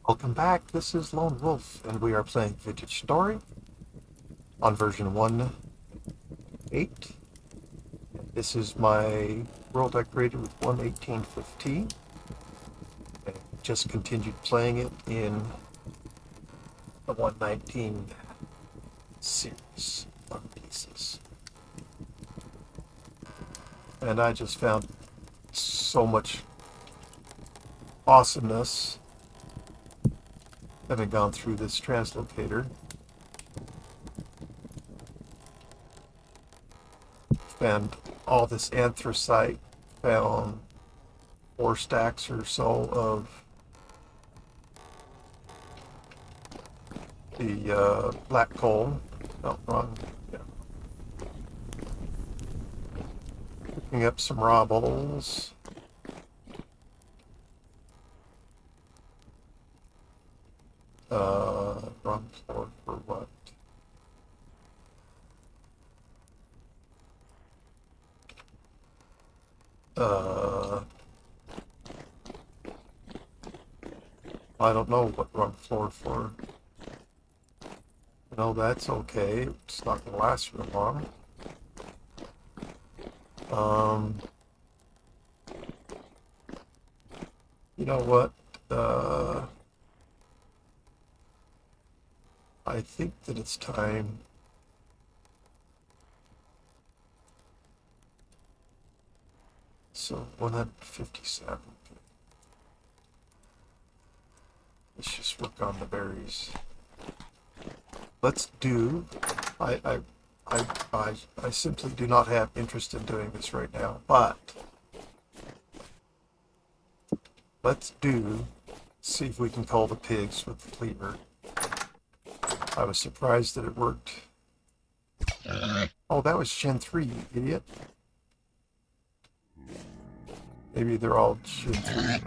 Welcome back. This is Lone Wolf, and we are playing Vintage Story on version 1.8. This is my world I created with 1.18.15, and just continued playing it in the 1.19 series of pieces. And I just found so much awesomeness having gone through this translocator. Found all this anthracite, found 4 stacks or so of the black coal. No, wrong. Yeah. Picking up some raw bowls. Wrong floor for what? I don't know what wrong floor for. No, that's okay. It's not gonna last very long. You know what? I think that it's time. So 157. Let's just work on the berries. Let's do. I simply do not have interest in doing this right now, but let's see if we can cull the pigs with the cleaver. I was surprised that it worked. Oh, that was Gen 3, you idiot. Maybe they're all Gen 3.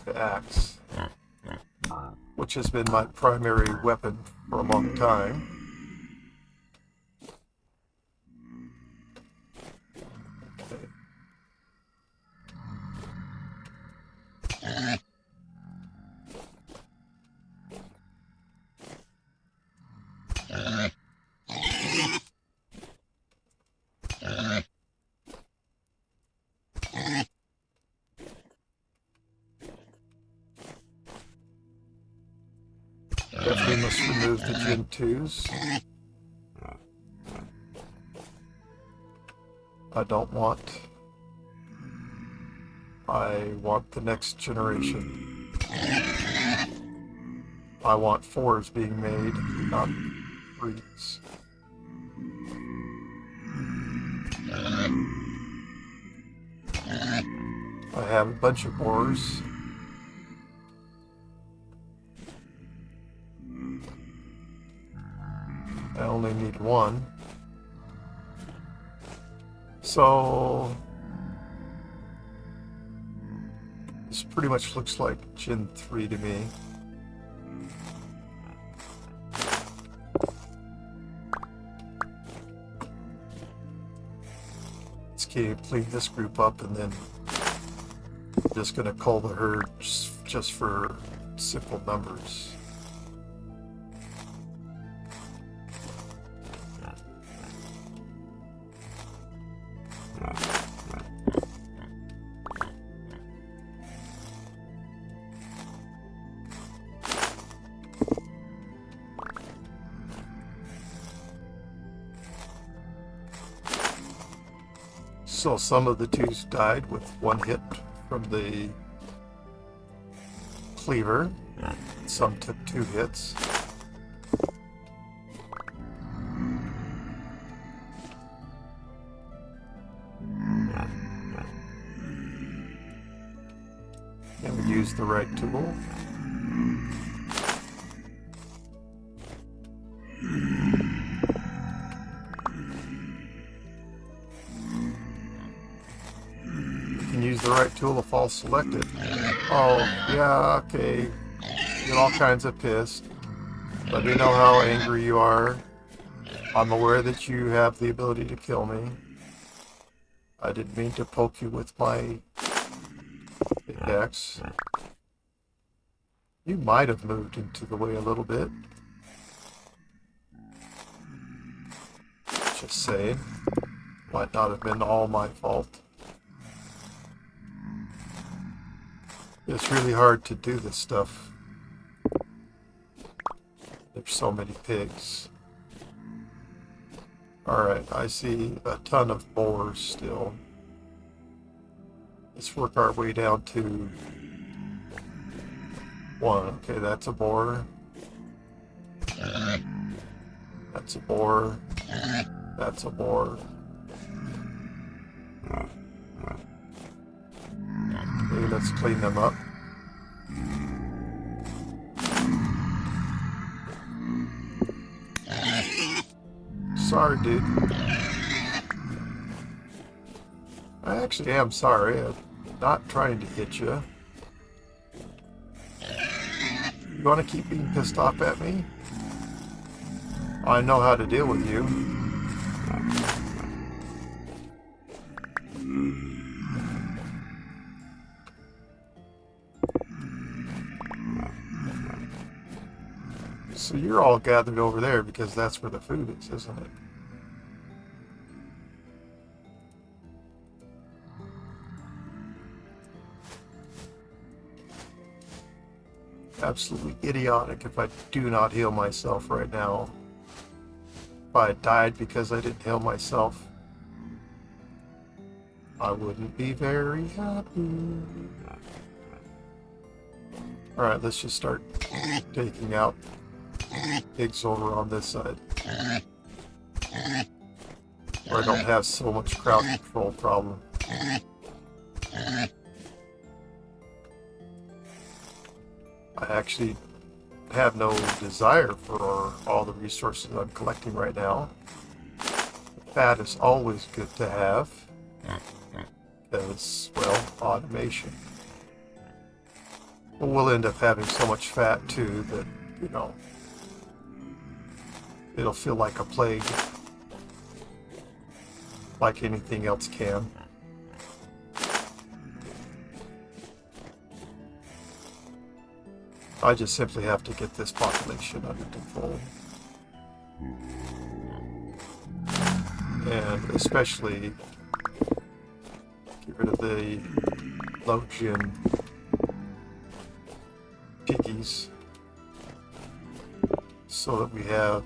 The axe, which has been my primary weapon for a long time. Definitely must remove the Gen 2s. I want the next generation. I want 4s being made, not 3s. I have a bunch of ores. I only need 1. So this pretty much looks like Gen 3 to me. Let's clean this group up, and then I'm just going to cull the herd just for simple numbers. So some of the 2s died with 1 hit from the cleaver. Some took 2 hits. And we used the right tool. can use the right tool if all selected. Oh, yeah, okay. Get all kinds of pissed. Let me know how angry you are. I'm aware that you have the ability to kill me. I didn't mean to poke you with my pickaxe. You might have moved into the way a little bit. Just saying. Might not have been all my fault. It's really hard to do this stuff. There's so many pigs. Alright, I see a ton of boars still. Let's work our way down to one. Okay, that's a boar. That's a boar. That's a boar. Okay, let's clean them up. Sorry, dude. I actually am sorry. I'm not trying to hit you. You want to keep being pissed off at me? I know how to deal with you. So you're all gathered over there because that's where the food is, isn't it? Absolutely idiotic if I do not heal myself right now. If I died because I didn't heal myself, I wouldn't be very happy. Alright, let's just start taking out pigs over on this side. Where I don't have so much crowd control problem. I actually have no desire for all the resources I'm collecting right now. Fat is always good to have. Because, well, automation. But we'll end up having so much fat too that, you know, it'll feel like a plague. Like anything else can. I just simply have to get this population under control. And especially get rid of the low-gen piggies so that we have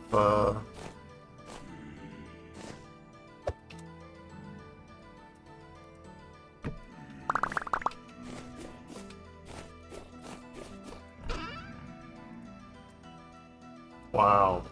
wow.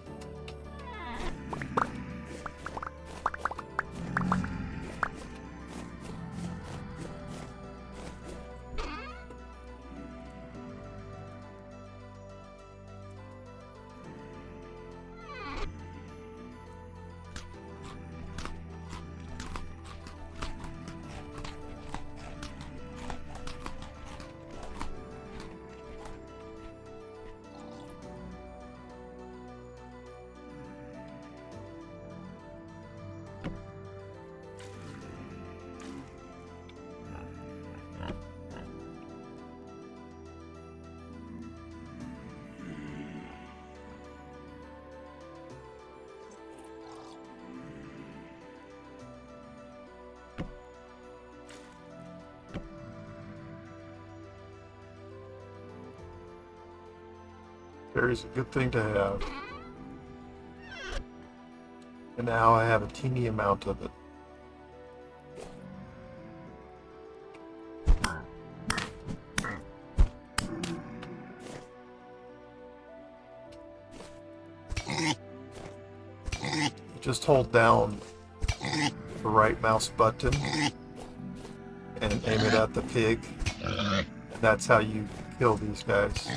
Berry's a good thing to have. And now I have a teeny amount of it. Just hold down the right mouse button and aim it at the pig. And that's how you kill these guys.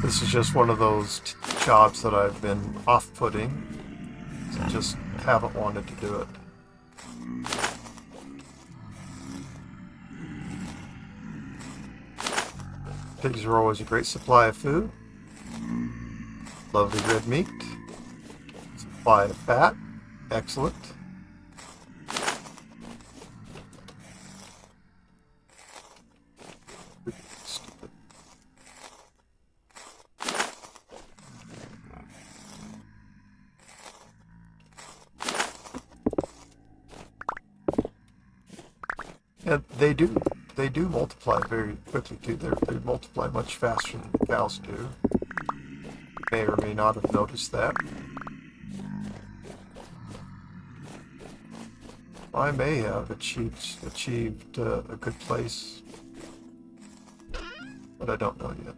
This is just one of those jobs that I've been off-putting. So just haven't wanted to do it. Pigs are always a great supply of food. Lovely red meat. Supply of fat. Excellent. Stupid. And they do multiply very quickly too. They multiply much faster than the cows do. You may or may not have noticed that. I may have achieved a good place, but I don't know yet.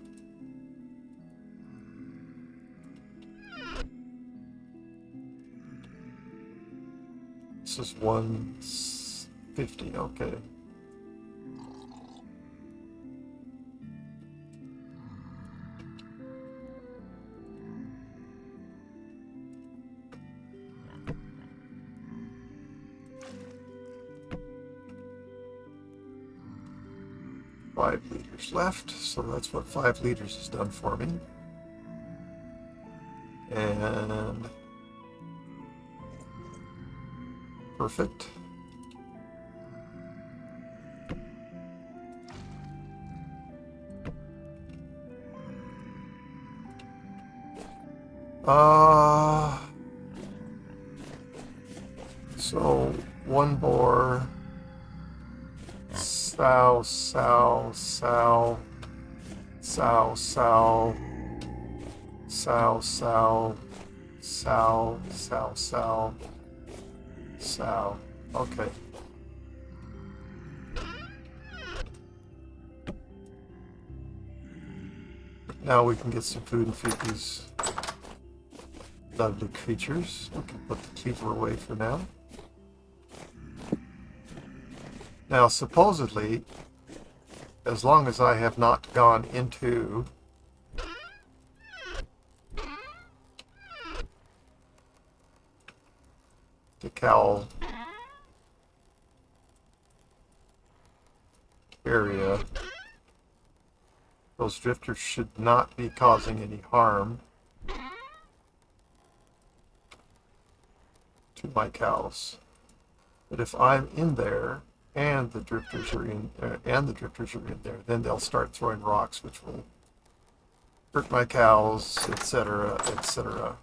This is 150, okay. Five liters left, so that's what 5 liters has done for me. And perfect. So one more. Sow, sow, sow, sow, sow, sow, sow, sow, sow, sow, sow. Okay. Now we can get some food and feed these lovely creatures. We can put the keeper away for now. Now, supposedly, as long as I have not gone into the cow area, those drifters should not be causing any harm to my cows. But if I'm in there, and the drifters are in there, then they'll start throwing rocks, which will hurt my cows, etc., etc.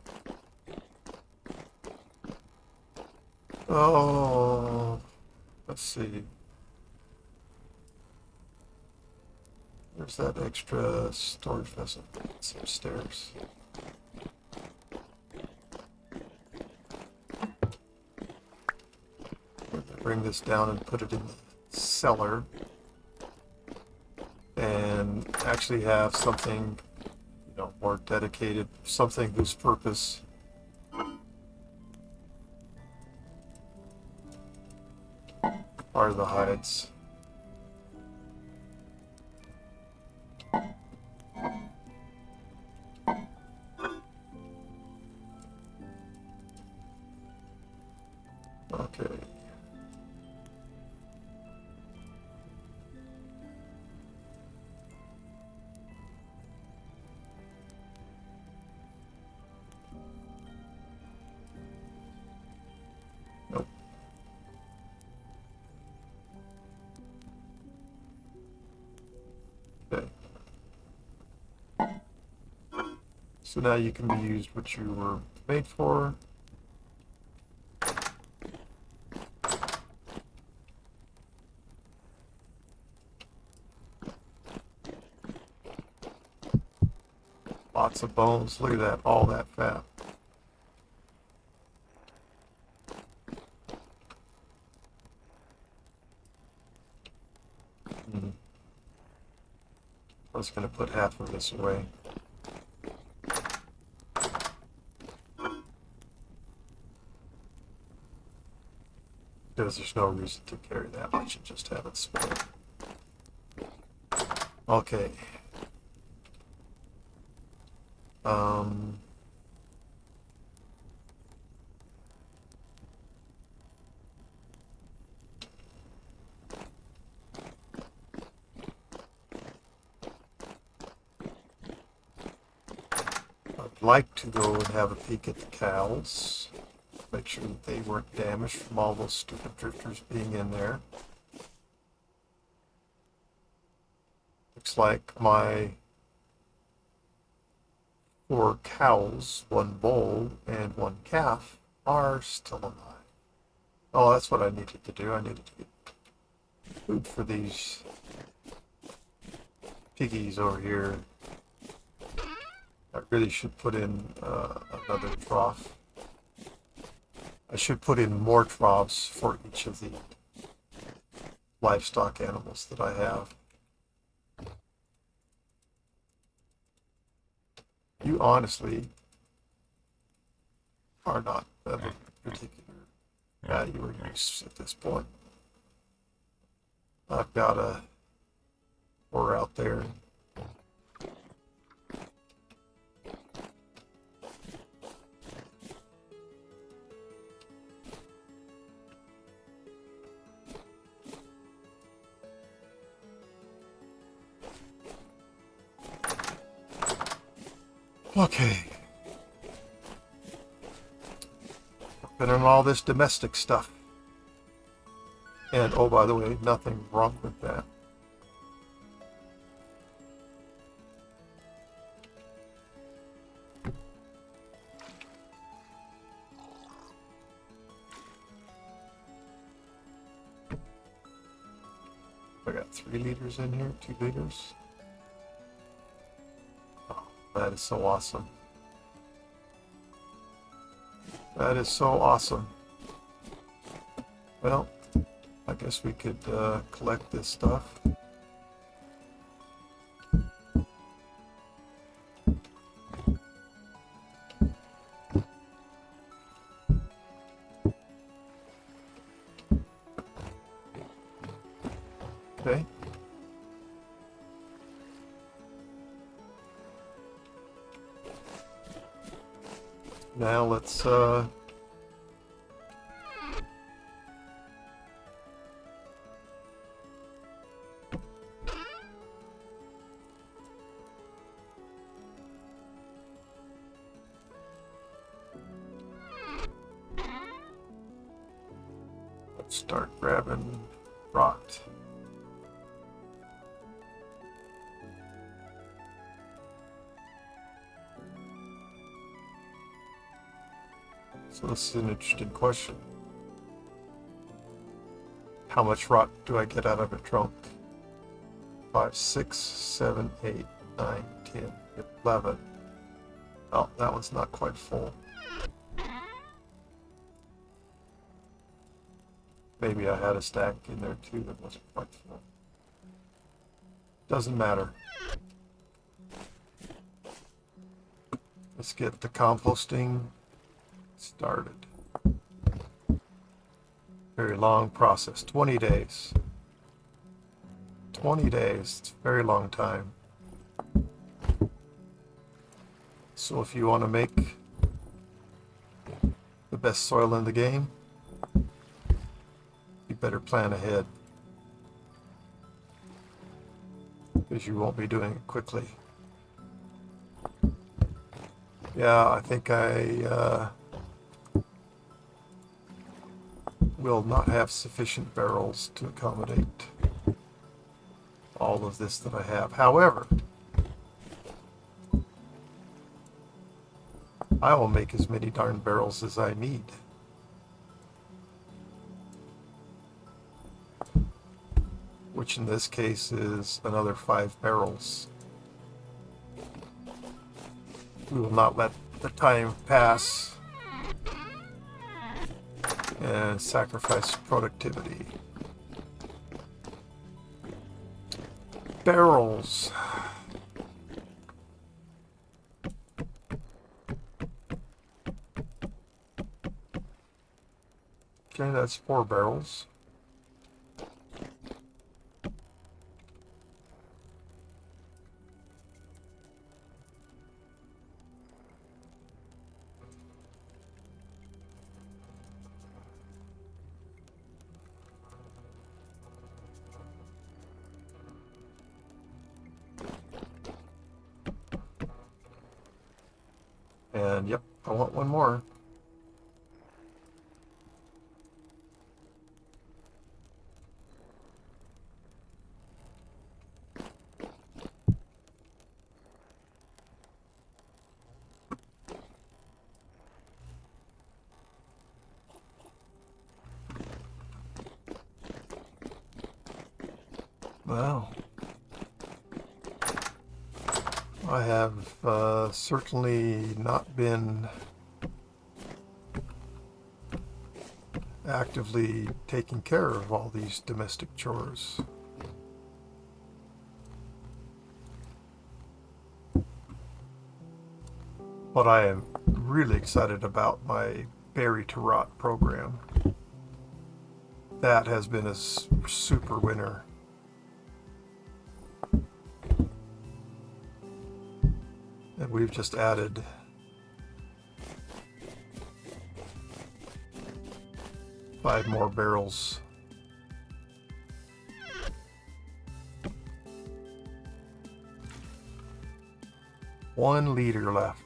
Oh, let's see. There's that extra storage vessel. It's upstairs. Bring this down and put it in the cellar, and actually have something, more dedicated, something whose purpose are the hides. Okay. Nope. Okay. So now you can be used what you were made for. Lots of bones. Look at that, all that fat. I was going to put half of this away. Because there's no reason to carry that much and just have it spoiled. Okay. Um, I'd like to go and have a peek at the cows. Make sure that they weren't damaged from all those stupid drifters being in there. Looks like my 4 cows, 1 bull, and 1 calf are still alive. Oh, that's what I needed to do. I needed to get food for these piggies over here. I really should put in another trough. I should put in more troughs for each of the livestock animals that I have. You honestly are not of a particular value or use at this point. I've got a whore out there. Okay. Been on all this domestic stuff. And oh, by the way, nothing wrong with that. I got 3 liters in here, 2 liters. Oh, that is so awesome. That is so awesome. Well, I guess we could collect this stuff. Okay. Now let's start grabbing rot. So this is an interesting question. How much rot do I get out of a trunk? 5, 6, 7, 8, 9, 10, 11. Oh, that one's not quite full. Maybe I had a stack in there too that wasn't quite full. Doesn't matter. Let's get the composting started. Very long process, 20 days. 20 days, it's a very long time. So if you want to make the best soil in the game, you better plan ahead, because you won't be doing it quickly. Yeah, I think I will not have sufficient barrels to accommodate all of this that I have. However, I will make as many darn barrels as I need. Which in this case is another 5 barrels. We will not let the time pass and sacrifice productivity. Barrels. Okay, that's 4 barrels. And yep, I want one more. Well, I have certainly not been actively taking care of all these domestic chores. But I am really excited about my berry to rot program. That has been a super winner. And we've just added five more barrels. One liter left.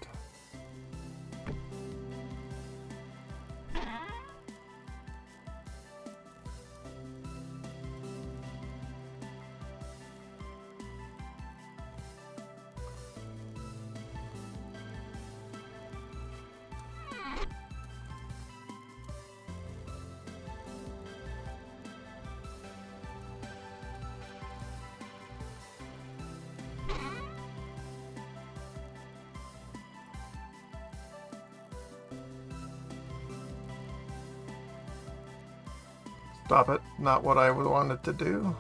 Stop it. Not what I wanted to do.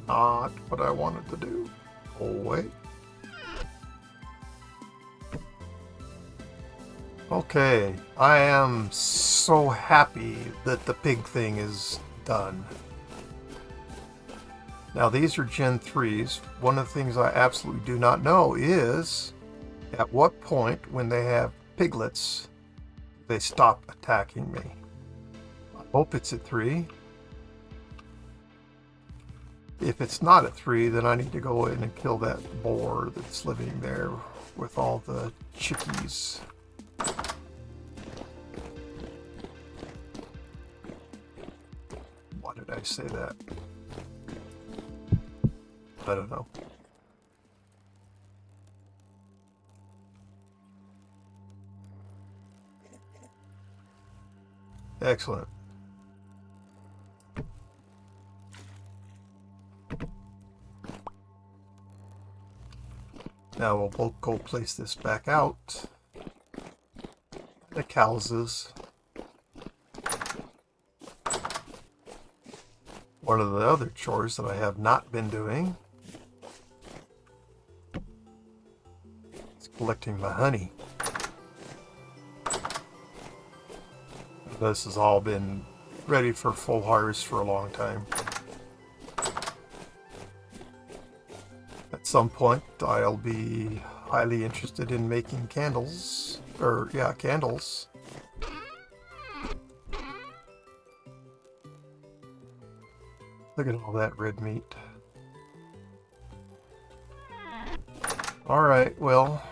Not what I wanted to do. Go away. Okay, I am so happy that the pig thing is done. Now these are Gen 3s. One of the things I absolutely do not know is at what point when they have piglets they stop attacking me. I hope it's at 3. If it's not at 3, then I need to go in and kill that boar that's living there with all the chickies. Why did I say that? I don't know. Excellent. Now we'll both go place this back out. The cowses. One of the other chores that I have not been doing is collecting my honey. This has all been ready for full harvest for a long time. At some point, I'll be highly interested in making candles. Candles. Look at all that red meat. Alright, well.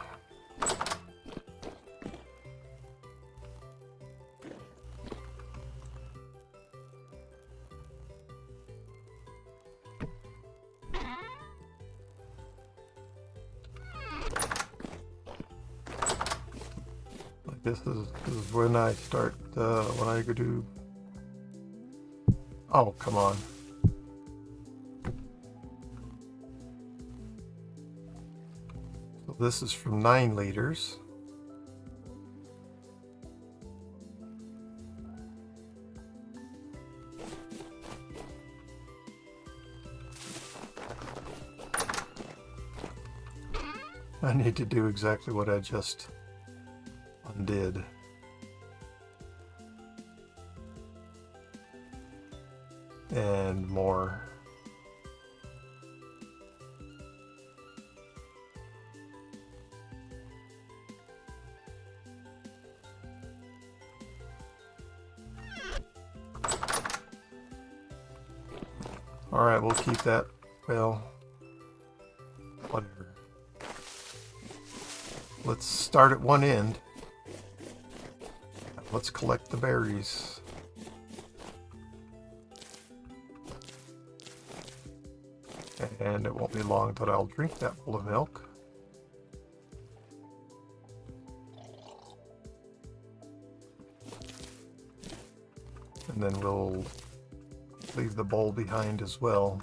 This is when I start, when I go do... Oh, come on. So this is from 9 liters. I need to do exactly what I just undid. And more. Alright, we'll keep that. Well, whatever. Let's start at one end. Let's collect the berries. And it won't be long until I'll drink that bowl of milk. And then we'll leave the bowl behind as well.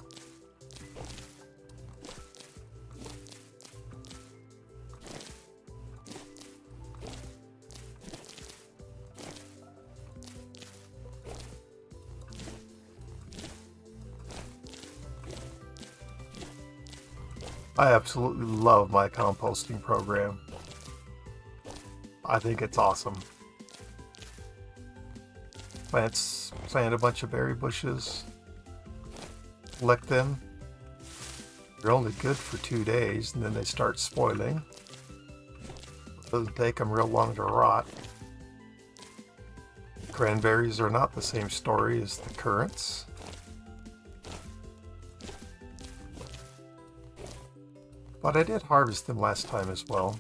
I absolutely love my composting program. I think it's awesome. Plant a bunch of berry bushes, collect them. They're only good for 2 days and then they start spoiling. It doesn't take them real long to rot. Cranberries are not the same story as the currants. But I did harvest them last time as well.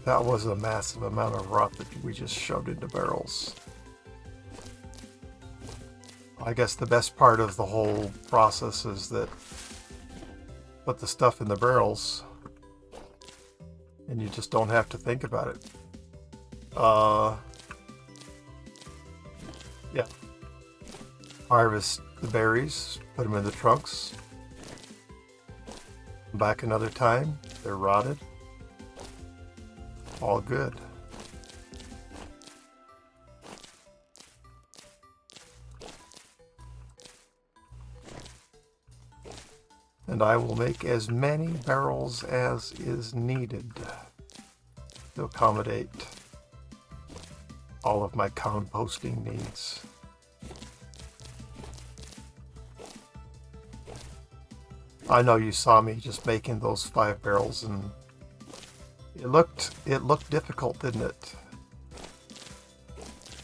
That was a massive amount of rot that we just shoved into barrels. I guess the best part of the whole process is that put the stuff in the barrels and you just don't have to think about it. Yeah. Harvest the berries, put them in the trunks. Back another time, they're rotted. All good. And I will make as many barrels as is needed to accommodate all of my composting needs. I know you saw me just making those 5 barrels and it looked difficult, didn't it?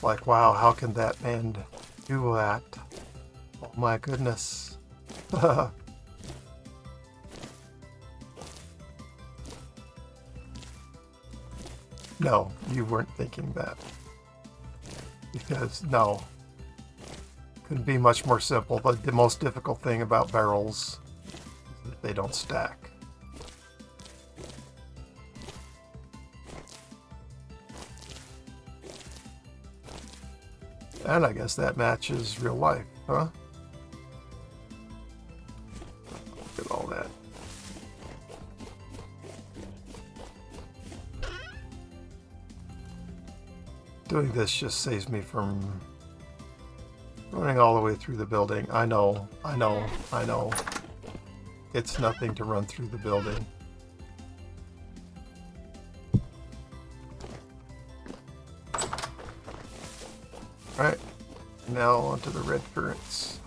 Like, wow, how can that man do that? Oh my goodness. No, you weren't thinking that. Because, no. Couldn't be much more simple, but the most difficult thing about barrels is that they don't stack. And I guess that matches real life, huh? Look at all that. Doing this just saves me from running all the way through the building. I know. It's nothing to run through the building. Alright, now onto the red currants.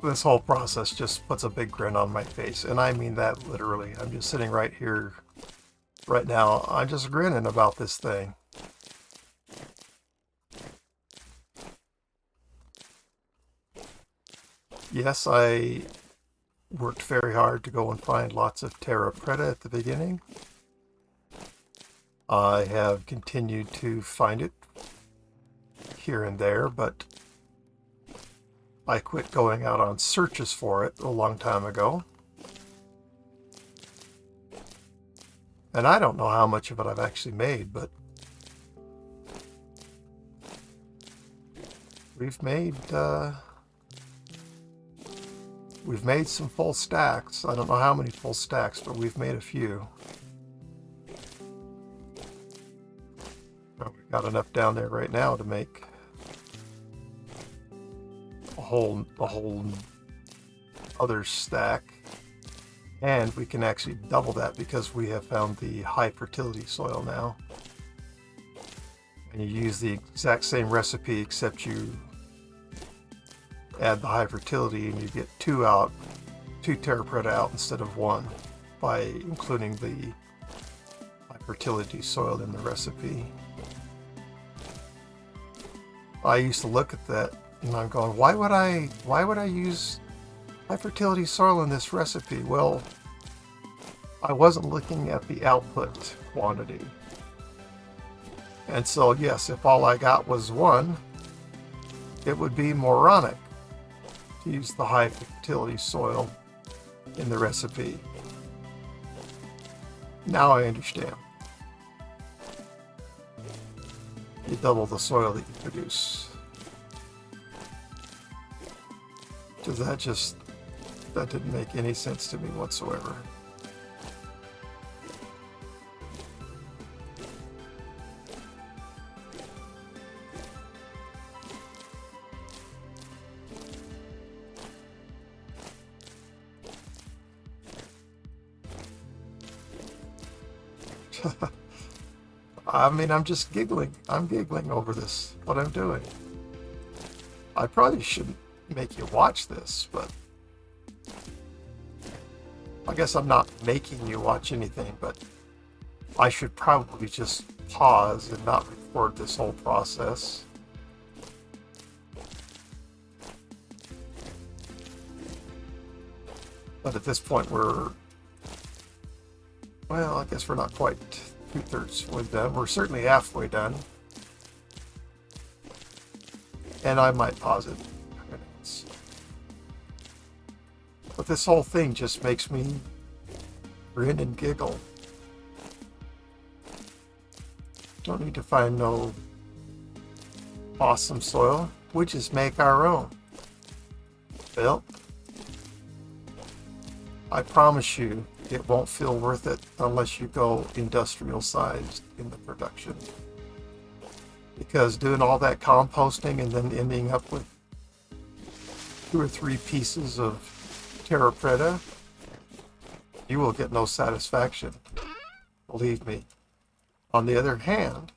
This whole process just puts a big grin on my face, and I mean that literally. I'm just sitting right here, right now, I'm just grinning about this thing. Yes, I worked very hard to go and find lots of terra preta at the beginning. I have continued to find it here and there, but I quit going out on searches for it a long time ago. And I don't know how much of it I've actually made, but we've made some full stacks. I don't know how many full stacks, but we've made a few. We've got enough down there right now to make a whole other stack. And we can actually double that because we have found the high fertility soil now. And you use the exact same recipe except you add the high fertility and you get 2 terra preta out instead of 1 by including the high fertility soil in the recipe. I used to look at that and I'm going, why would I use high fertility soil in this recipe? Well, I wasn't looking at the output quantity. And so yes, if all I got was 1, it would be moronic to use the high fertility soil in the recipe. Now I understand. You double the soil that you produce. Because that didn't make any sense to me whatsoever. I mean, I'm just giggling. I'm giggling over this, what I'm doing. I probably shouldn't make you watch this, but I guess I'm not making you watch anything, but I should probably just pause and not record this whole process. But at this point well, I guess we're not quite 2/3 way done. We're certainly halfway done. And I might pause it. But this whole thing just makes me grin and giggle. Don't need to find no awesome soil. We just make our own. Well, I promise you, it won't feel worth it unless you go industrial sized in the production. Because doing all that composting and then ending up with 2 or 3 pieces of terra preta, you will get no satisfaction. Believe me. On the other hand,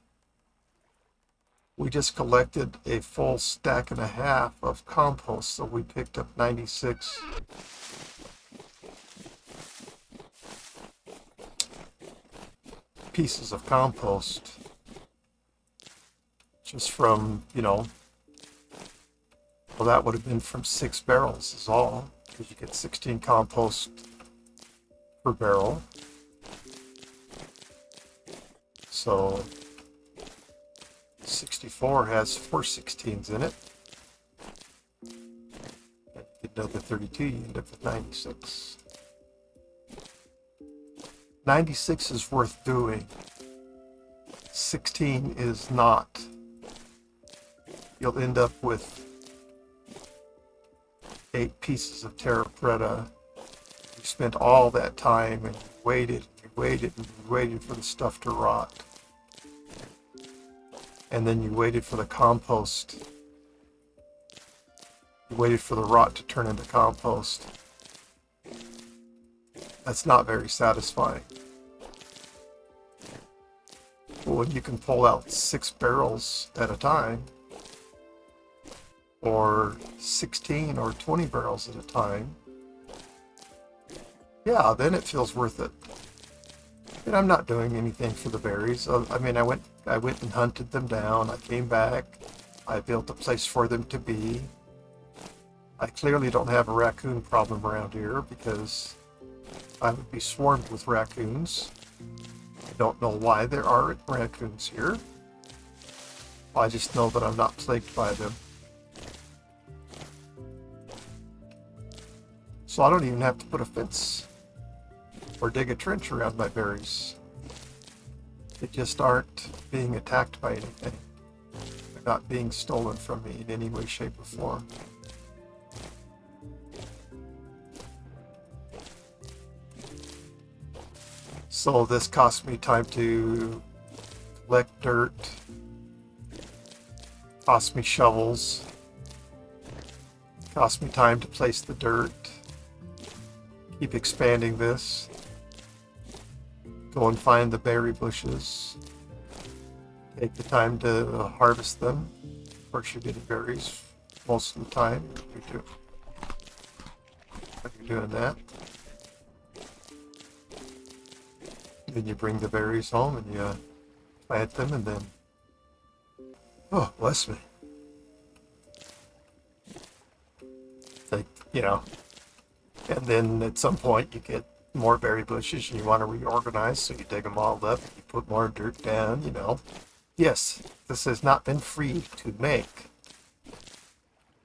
we just collected a full stack and a half of compost, so we picked up 96 pieces of compost just from, well, that would have been from 6 barrels is all, because you get 16 compost per barrel. So 64 has 4 16s in it. And you get another 32, you end up with 96. 96 is worth doing. 16 is not. You'll end up with 8 pieces of terra preta. You spent all that time and you waited for the stuff to rot. And then you waited for the compost. You waited for the rot to turn into compost. That's not very satisfying. But when you can pull out 6 barrels at a time, or 16 or 20 barrels at a time, yeah, then it feels worth it. And I'm not doing anything for the berries. I mean, I went and hunted them down. I came back. I built a place for them to be. I clearly don't have a raccoon problem around here because I would be swarmed with raccoons. I don't know why there are raccoons here. I just know that I'm not plagued by them. So I don't even have to put a fence or dig a trench around my berries. They just aren't being attacked by anything. They're not being stolen from me in any way, shape, or form. So this cost me time to collect dirt, cost me shovels, cost me time to place the dirt, keep expanding this, go and find the berry bushes, take the time to harvest them. Of course, you're getting berries most of the time when you're doing that. then you bring the berries home and you plant them, and then, oh, bless me. Like, you know, and then at some point you get more berry bushes and you want to reorganize, so you dig them all up, you put more dirt down, you know. Yes, this has not been free to make,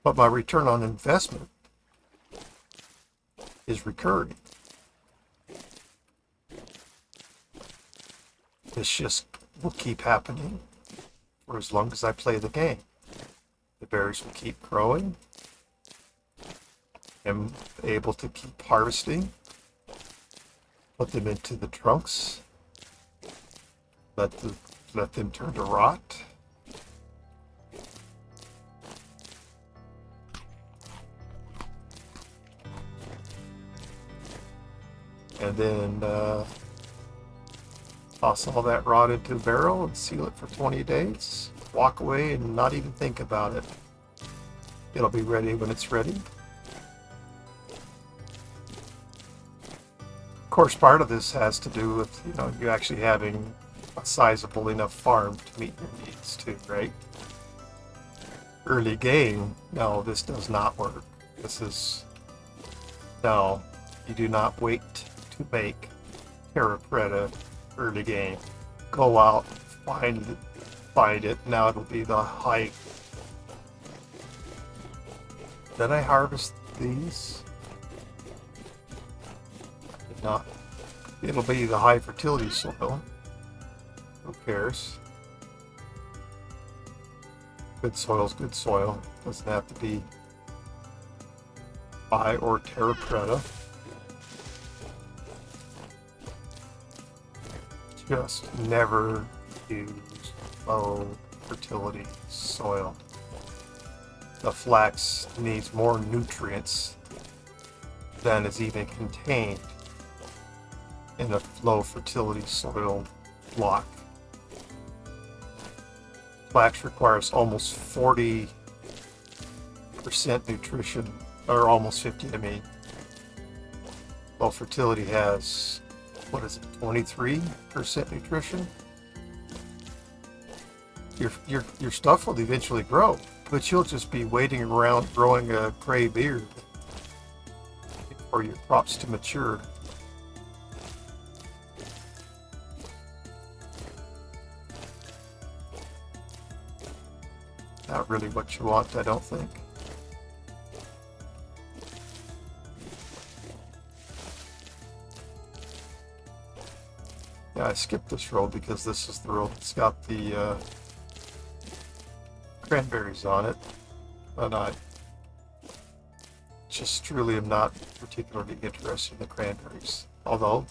but my return on investment is recurring. This just will keep happening for as long as I play the game. The berries will keep growing. I'm able to keep harvesting, put them into the trunks, let them turn to rot. And then toss all that rot into a barrel and seal it for 20 days. Walk away and not even think about it. It'll be ready when it's ready. Of course, part of this has to do with, you know, you actually having a sizable enough farm to meet your needs too, right? Early game, no, this does not work. This is, no, you do not wait to make terra preta early game. Go out, find it. Now it'll be the high. Did I harvest these? I did not. It'll be the high fertility soil. Who cares? Good soil's good soil. Doesn't have to be high or terra preta. Just never use low fertility soil. The flax needs more nutrients than is even contained in a low fertility soil block. Flax requires almost 40% nutrition, or almost 50, I mean. Low fertility has, what is it, 23% nutrition? Your stuff will eventually grow, but you'll just be waiting around growing a gray beard for your crops to mature. Not really what you want, I don't think. Yeah, I skipped this road because this is the road that's got the cranberries on it, and I just truly am not particularly interested in the cranberries, although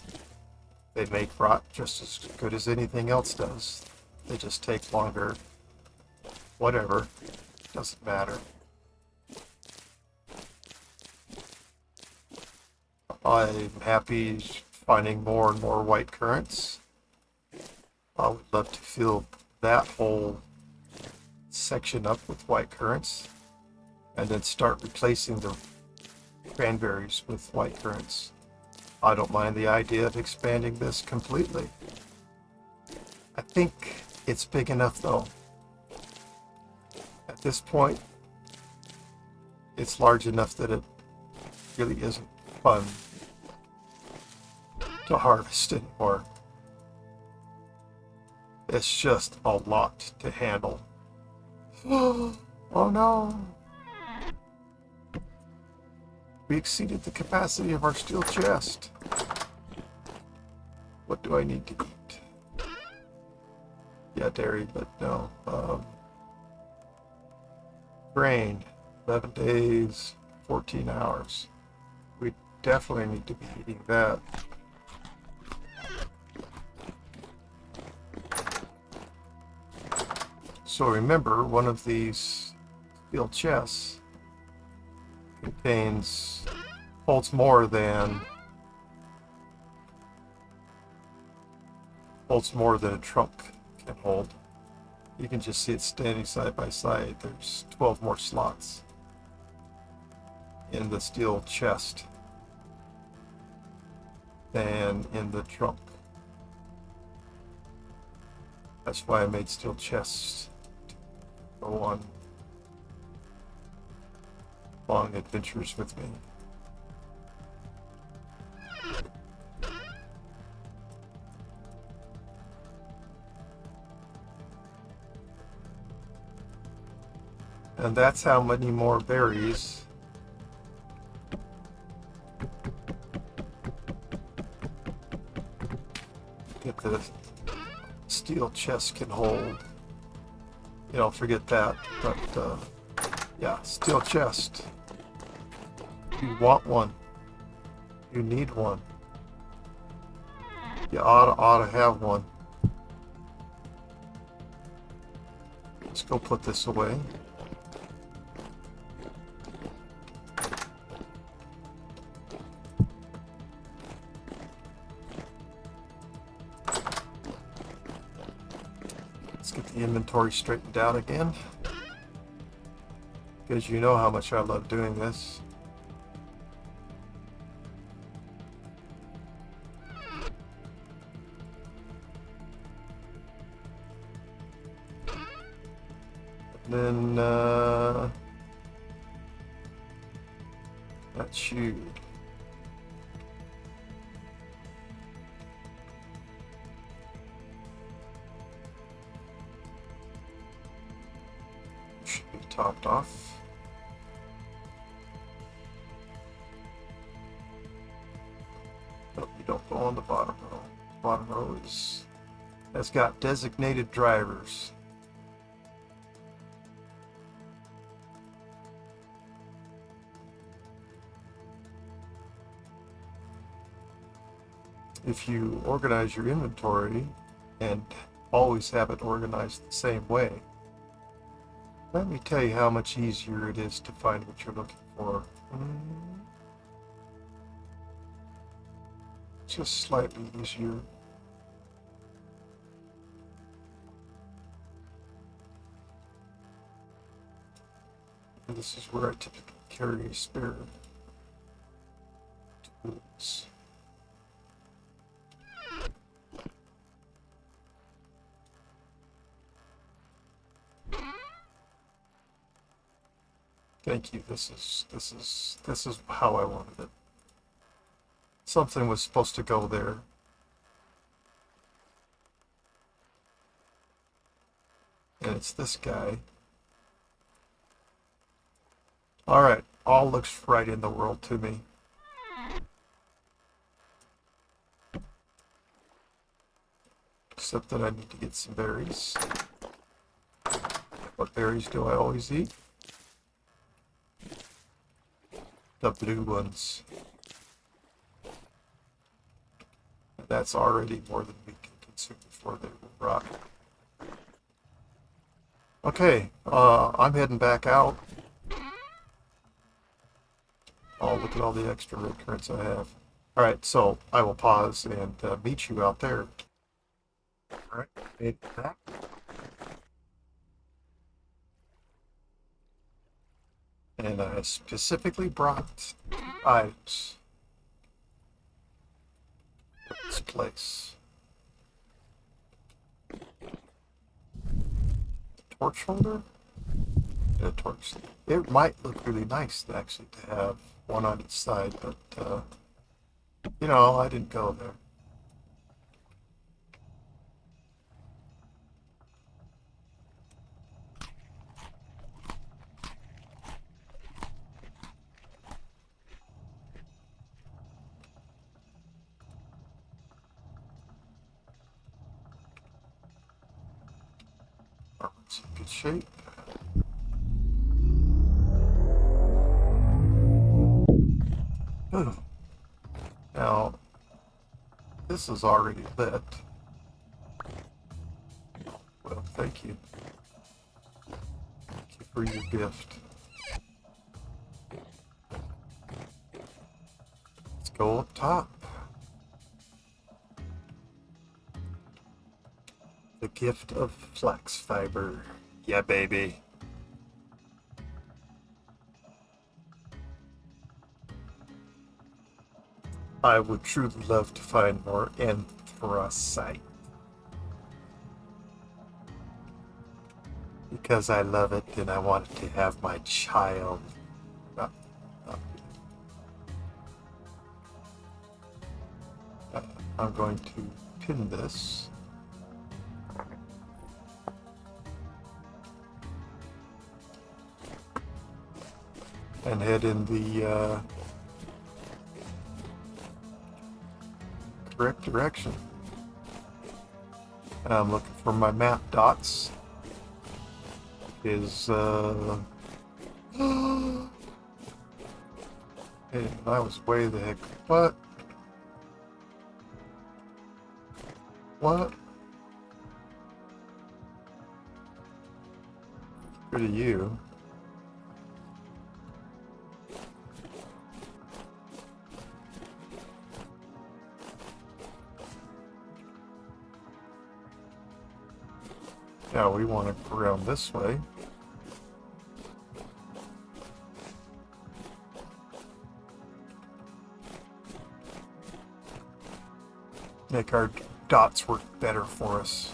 they make rot just as good as anything else does. They just take longer. Whatever, doesn't matter. I'm happy finding more and more white currants. I would love to fill that whole section up with white currants and then start replacing the cranberries with white currants. I don't mind the idea of expanding this completely. I think it's big enough though. At this point, it's large enough that it really isn't fun to harvest anymore. It's just a lot to handle. Oh no! We exceeded the capacity of our steel chest. What do I need to eat? Yeah, dairy, but no. Grain, 11 days, 14 hours. We definitely need to be eating that. So remember, one of these steel chests holds more than a trunk can hold. You can just see it standing side by side. There's 12 more slots in the steel chest than in the trunk. That's why I made steel chests to go on long adventures with me. And that's how many more berries that the steel chest can hold. You don't forget that, but yeah, steel chest. You want one. You need one. You ought to have one. Let's go put this away. Let's get the inventory straightened out again, because you know how much I love doing this. And then that's you. Should be topped off. Nope, you don't go on the bottom row. Bottom row has got designated drivers. If you organize your inventory and always have it organized the same way, let me tell you how much easier it is to find what you're looking for. Just slightly easier. And this is where I typically carry spare tools. Thank you. This is how I wanted it. Something was supposed to go there. And it's this guy. Alright, all looks right in the world to me. Except that I need to get some berries. What berries do I always eat? The blue ones. And that's already more than we can consume before they will rot. Okay, I'm heading back out. Oh, look at all the extra red currants I have. Alright, so I will pause and meet you out there. Alright, made it back. And I specifically brought items for this place. Torch holder? A torch. It might look really nice actually to have one on each side, but you know, I didn't go there. Armor's in good shape. Ooh. Now, this is already lit. Well, thank you. Thank you for your gift. Let's go up top. The gift of flax fiber. Yeah, baby. I would truly love to find more anthracite. because I love it and I want it to have my child. Uh, uh, I'm going to pin this. And head in the correct direction. And I'm looking for my map dots. Hey, that was way the heck. What? What? Good of you. Yeah, we want to go around this way. Make our dots work better for us.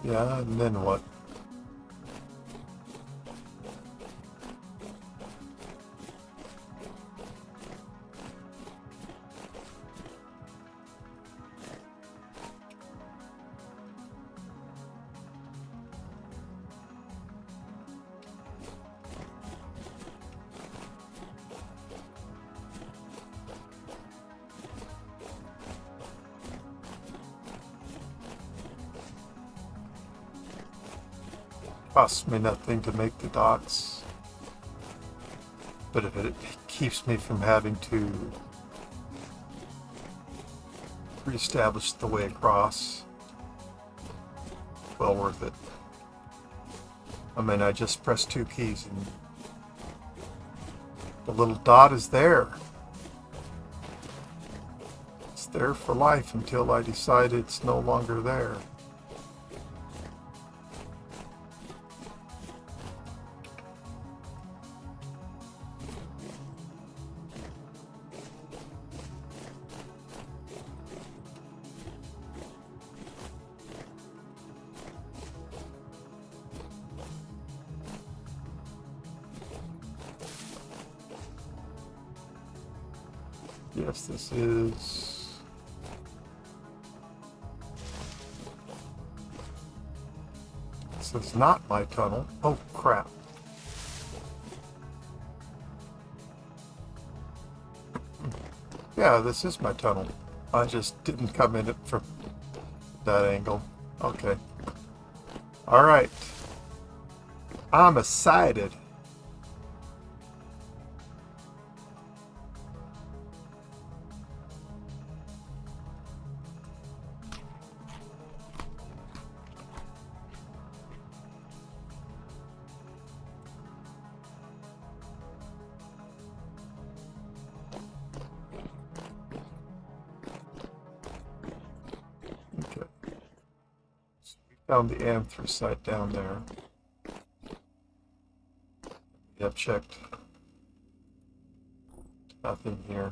Yeah, and then what? Costs me nothing to make the dots, but if it keeps me from having to reestablish the way across, well worth it. I mean, I just press 2 keys and the little dot is there. It's there for life until I decide it's no longer there. Yes, this is... This is not my tunnel. Oh, crap. Yeah, this is my tunnel. I just didn't come in it from that angle. Okay. Alright. I'm excited. Okay. So we found the anthracite down there. We have checked. Nothing here.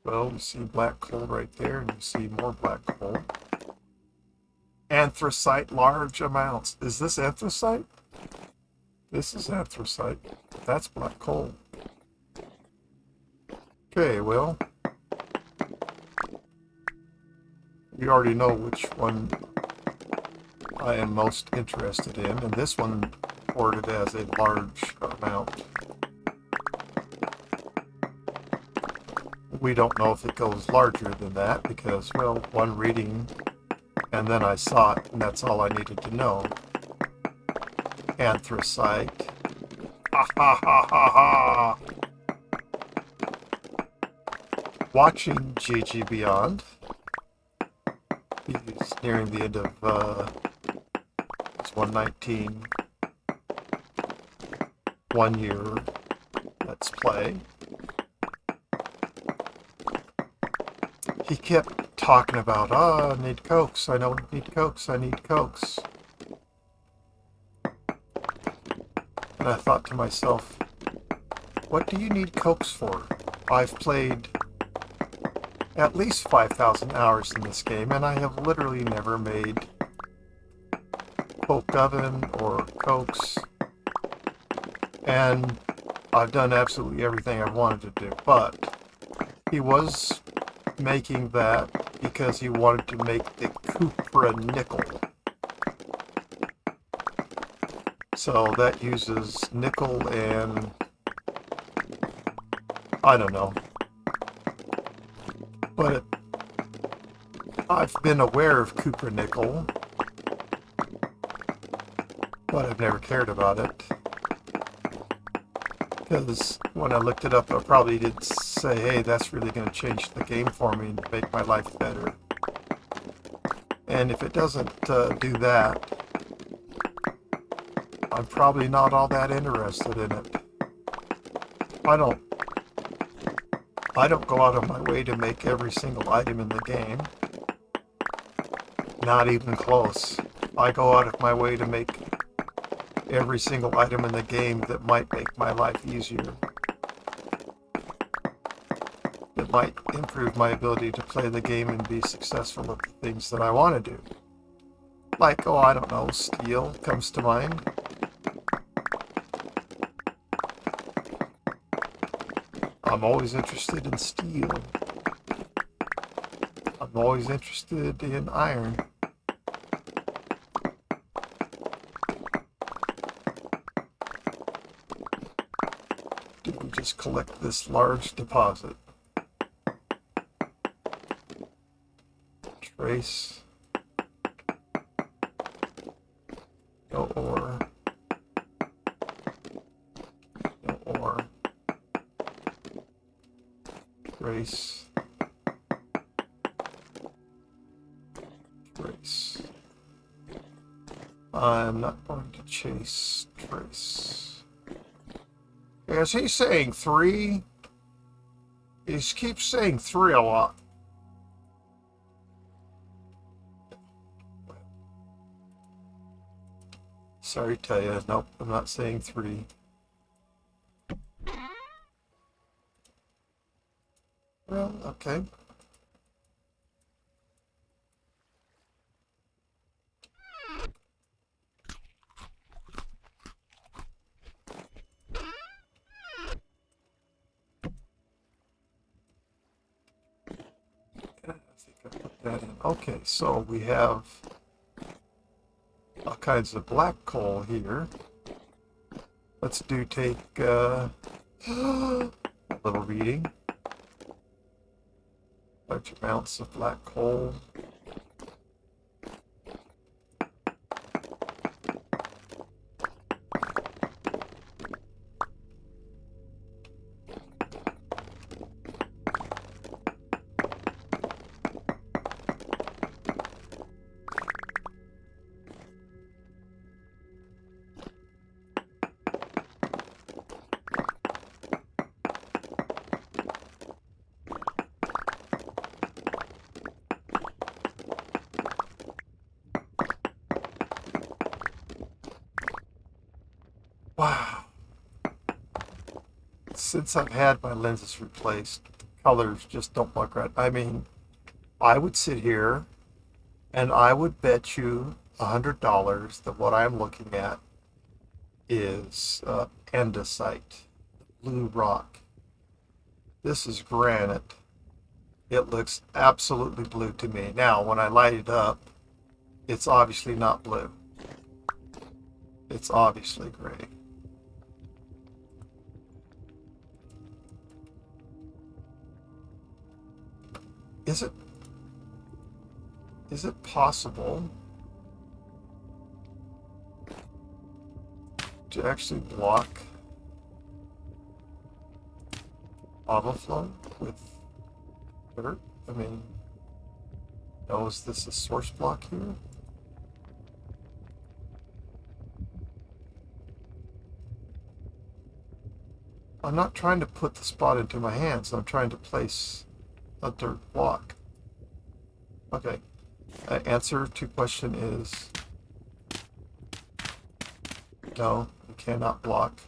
Well, we see black coal right there, and you see more black coal. Anthracite, large amounts. Is this anthracite? This is anthracite. That's black coal. Okay, well, we already know which one I am most interested in, and this one reported as a large amount. We don't know if it goes larger than that because, well, one reading and then I saw it, and that's all I needed to know. Anthracite. Ha ha ha ha ha! Watching GG Beyond. He's nearing the end of his 119 1 year Let's Play. he kept talking about, oh, I need cokes, I don't need cokes, I need cokes. And I thought to myself, what do you need cokes for? I've played at least 5,000 hours in this game, and I have literally never made coke oven or cokes, and I've done absolutely everything I wanted to do. But he was making that because he wanted to make the cupra nickel. So that uses nickel and I don't know. But I've been aware of cupra nickel, but I've never cared about it. Because when I looked it up, I probably did say, hey, that's really going to change the game for me and make my life better. And if it doesn't do that, I'm probably not all that interested in it. I don't go out of my way to make every single item in the game. Not even close. I go out of my way to make every single item in the game that might make my life easier. That might improve my ability to play the game and be successful at the things that I want to do. Like, oh, I don't know, steel comes to mind. I'm always interested in steel. I'm always interested in iron. Did we just collect this large deposit? Trace. No ore. No ore. Trace. Trace. I'm not going to chase trace. Is he saying 3? He keeps saying 3 a lot. Sorry to tell you, nope, I'm not saying 3. Well, okay. I think I put that in. Okay, so we have all kinds of black coal here. Let's take a little reading. Large amounts of black coal. Wow. Since I've had my lenses replaced, colors just don't look right. I mean, I would sit here and I would bet you $100 that what I'm looking at is andesite, blue rock. This is granite. It looks absolutely blue to me. Now, when I light it up, it's obviously not blue. It's obviously gray. Is it possible to actually block lava flow with dirt? I mean, oh, is this a source block here? I'm not trying to put the spot into my hands. I'm trying to place a dirt block. Okay. Answer to question is no, you cannot block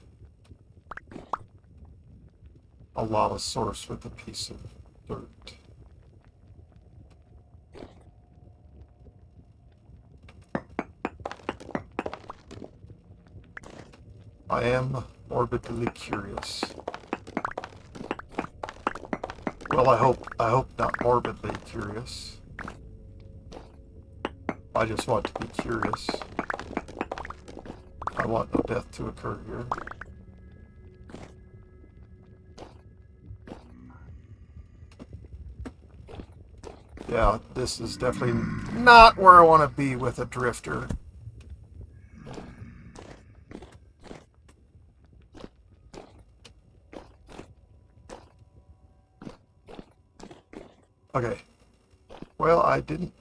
a lava source with a piece of dirt. I am morbidly curious. Well, I hope not morbidly curious. I just want to be curious. I want no death to occur here. Yeah, this is definitely not where I want to be with a drifter. Okay. Well, I didn't.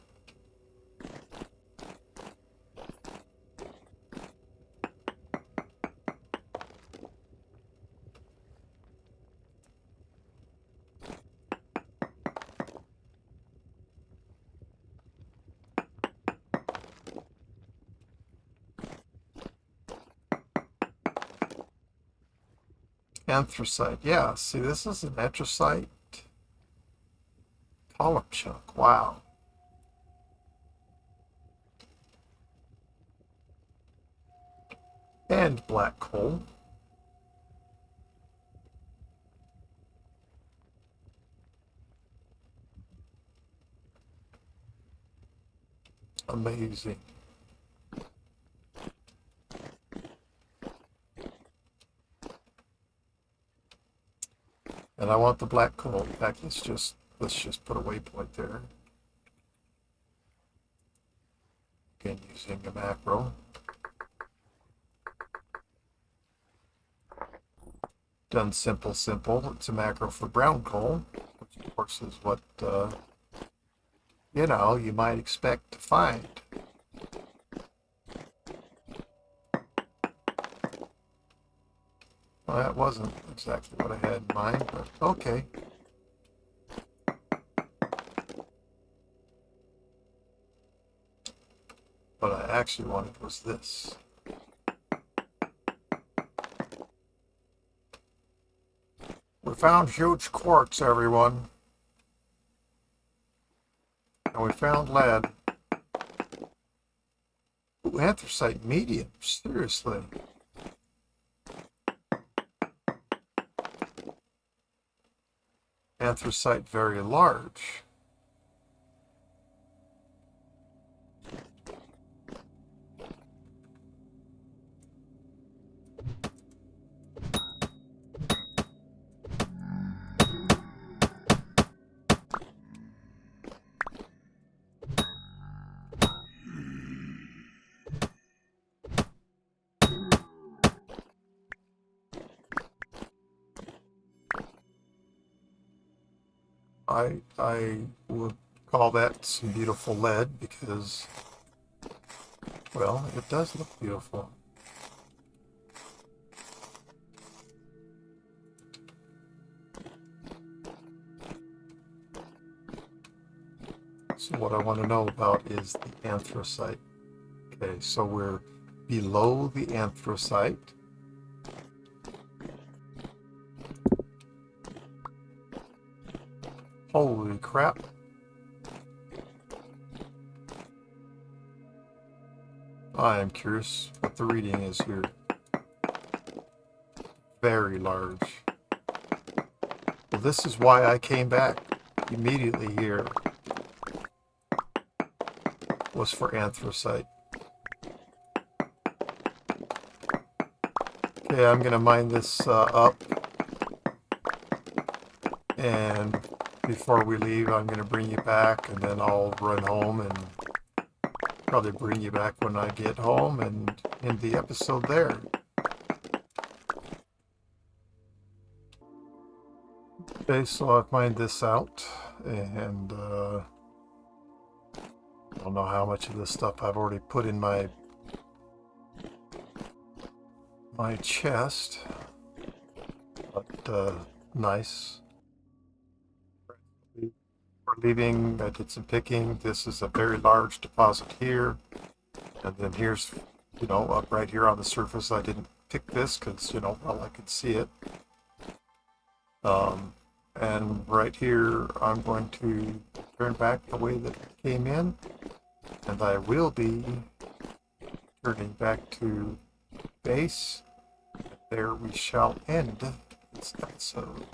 Anthracite. Yeah, see, this is an anthracite column chunk. Wow. And black coal. Amazing. And I want the black coal. In fact, let's just put a waypoint there. Again, using a macro. Done simple. It's a macro for brown coal, which of course is what you might expect to find. Well, that wasn't exactly what I had in mind, but okay. What I actually wanted was this. We found huge quartz, everyone. And we found lead. Ooh, anthracite medium, seriously. Anthracite very large. I would call that some beautiful lead because, well, it does look beautiful. So what I want to know about is the anthracite. Okay, so we're below the anthracite. Holy crap. I am curious what the reading is here. Very large. Well, this is why I came back immediately here. Was for anthracite. Okay, I'm gonna mine this up, and before we leave, I'm gonna bring you back, and then I'll run home and probably bring you back when I get home and end the episode there. Okay, so I've mined this out, and I don't know how much of this stuff I've already put in my chest, but nice. We're leaving. I did some picking. This is a very large deposit here. And then here's, up right here on the surface, I didn't pick this because, well, I could see it. And right here, I'm going to turn back the way that it came in. And I will be turning back to base. There we shall end this episode.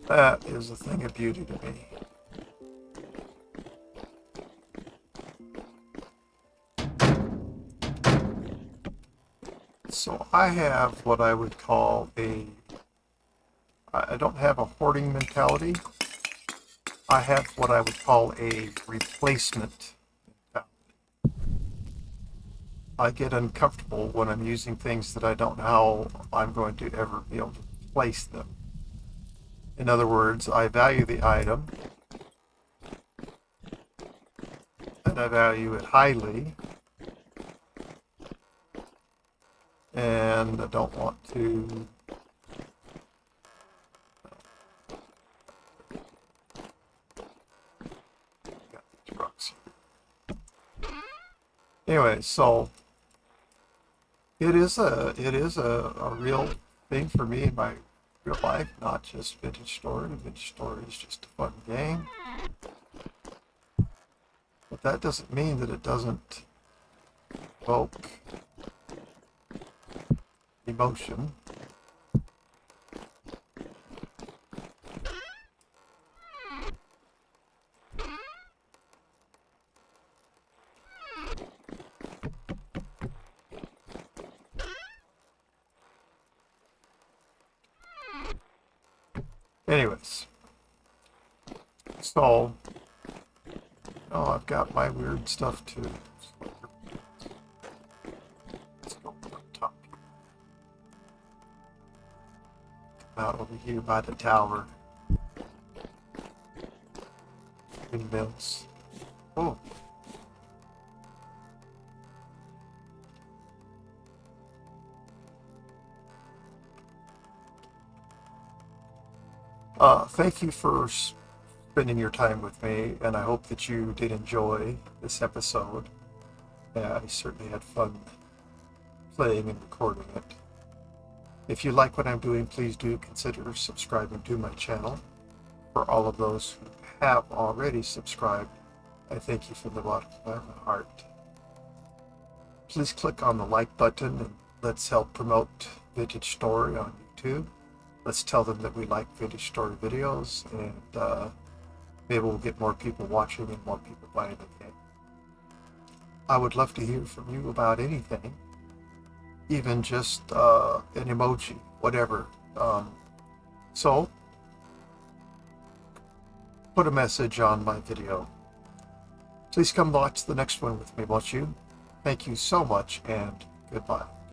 That is a thing of beauty to me. So I have what I would call I don't have a hoarding mentality. I have what I would call a replacement mentality. I get uncomfortable when I'm using things that I don't know how I'm going to ever be able to replace them. In other words, I value the item, and I value it highly, and I don't want to got these rocks here. Anyway, so it is a real thing for me in my real life, not just Vintage Story. Vintage Story is just a fun game. But that doesn't mean that it doesn't evoke emotion. Anyways, so I've got my weird stuff too. Let's go up top. Come out over here by the tower. Windmills. Oh. Thank you for spending your time with me, and I hope that you did enjoy this episode. Yeah, I certainly had fun playing and recording it. If you like what I'm doing, please do consider subscribing to my channel. For all of those who have already subscribed, I thank you from the bottom of my heart. Please click on the like button and let's help promote Vintage Story on YouTube. Let's tell them that we like Vintage Story videos, and maybe we'll get more people watching and more people buying the game. I would love to hear from you about anything, even just an emoji, whatever. So, put a message on my video. Please come watch the next one with me, won't you? Thank you so much, and goodbye.